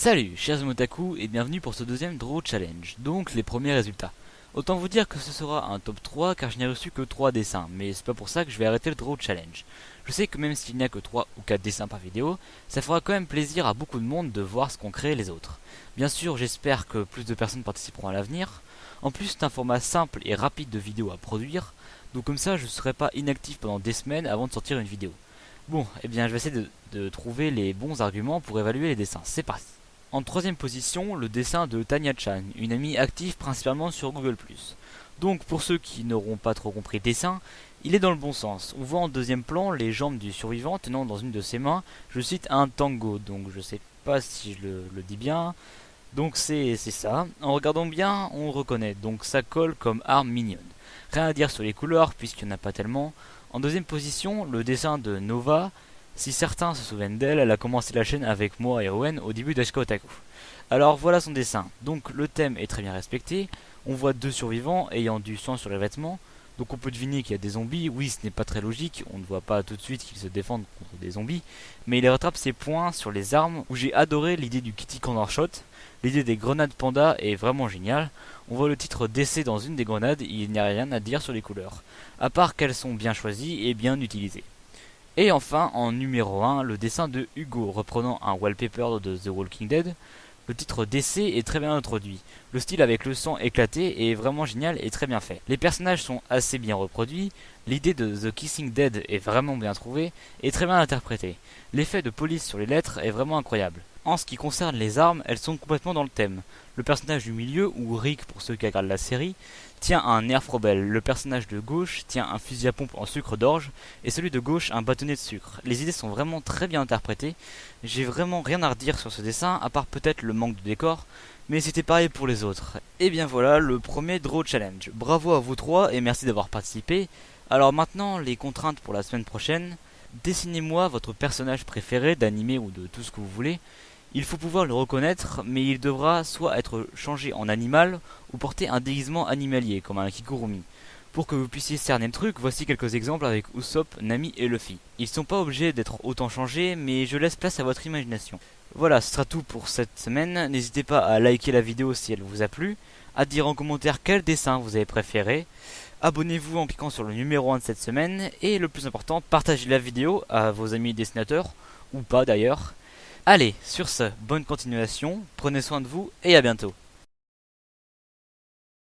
Salut chers otaku et bienvenue pour ce deuxième Draw Challenge, donc les premiers résultats. Autant vous dire que ce sera un top 3 car je n'ai reçu que 3 dessins, mais c'est pas pour ça que je vais arrêter le Draw Challenge. Je sais que même s'il n'y a que 3 ou 4 dessins par vidéo, ça fera quand même plaisir à beaucoup de monde de voir ce qu'ont créé les autres. Bien sûr, j'espère que plus de personnes participeront à l'avenir. En plus, c'est un format simple et rapide de vidéo à produire, donc comme ça je ne serai pas inactif pendant des semaines avant de sortir une vidéo. Bon, eh bien je vais essayer de trouver les bons arguments pour évaluer les dessins, c'est parti. En troisième position, le dessin de Tanya-chan, une amie active principalement sur Google+. Donc pour ceux qui n'auront pas trop compris le dessin, il est dans le bon sens. On voit en deuxième plan les jambes du survivant tenant dans une de ses mains, je cite, un tango, donc je sais pas si je le dis bien. Donc c'est ça. En regardant bien, on reconnaît, donc ça colle comme arme mignonne. Rien à dire sur les couleurs puisqu'il n'y en a pas tellement. En deuxième position, le dessin de Nova. Si certains se souviennent d'elle, elle a commencé la chaîne avec moi et Owen au début d'Ashika Otaku. Alors voilà son dessin. Donc le thème est très bien respecté. On voit deux survivants ayant du sang sur les vêtements. Donc on peut deviner qu'il y a des zombies. Oui, ce n'est pas très logique. On ne voit pas tout de suite qu'ils se défendent contre des zombies. Mais il rattrape ses points sur les armes où j'ai adoré l'idée du Kitty Corner Shot. L'idée des grenades panda est vraiment géniale. On voit le titre d'essai dans une des grenades. Il n'y a rien à dire sur les couleurs. À part qu'elles sont bien choisies et bien utilisées. Et enfin, en numéro 1, le dessin de Hugo, reprenant un wallpaper de The Walking Dead. Le titre d'essai est très bien introduit. Le style avec le sang éclaté est vraiment génial et très bien fait. Les personnages sont assez bien reproduits. L'idée de The Kissing Dead est vraiment bien trouvée et très bien interprétée. L'effet de police sur les lettres est vraiment incroyable. En ce qui concerne les armes, elles sont complètement dans le thème. Le personnage du milieu, ou Rick pour ceux qui regardent la série, tient un Nerf Rebelle. Le personnage de gauche tient un fusil à pompe en sucre d'orge et celui de gauche un bâtonnet de sucre. Les idées sont vraiment très bien interprétées. J'ai vraiment rien à redire sur ce dessin, à part peut-être le manque de décor, mais c'était pareil pour les autres. Et bien voilà le premier Draw Challenge. Bravo à vous trois et merci d'avoir participé. Alors maintenant, les contraintes pour la semaine prochaine. Dessinez-moi votre personnage préféré d'anime ou de tout ce que vous voulez. Il faut pouvoir le reconnaître, mais il devra soit être changé en animal ou porter un déguisement animalier, comme un Kigurumi. Pour que vous puissiez cerner le truc, voici quelques exemples avec Usopp, Nami et Luffy. Ils sont pas obligés d'être autant changés, mais je laisse place à votre imagination. Voilà, ce sera tout pour cette semaine. N'hésitez pas à liker la vidéo si elle vous a plu, à dire en commentaire quel dessin vous avez préféré. Abonnez-vous en cliquant sur le numéro 1 de cette semaine, et le plus important, partagez la vidéo à vos amis dessinateurs, ou pas d'ailleurs. Allez, sur ce, bonne continuation, prenez soin de vous et à bientôt.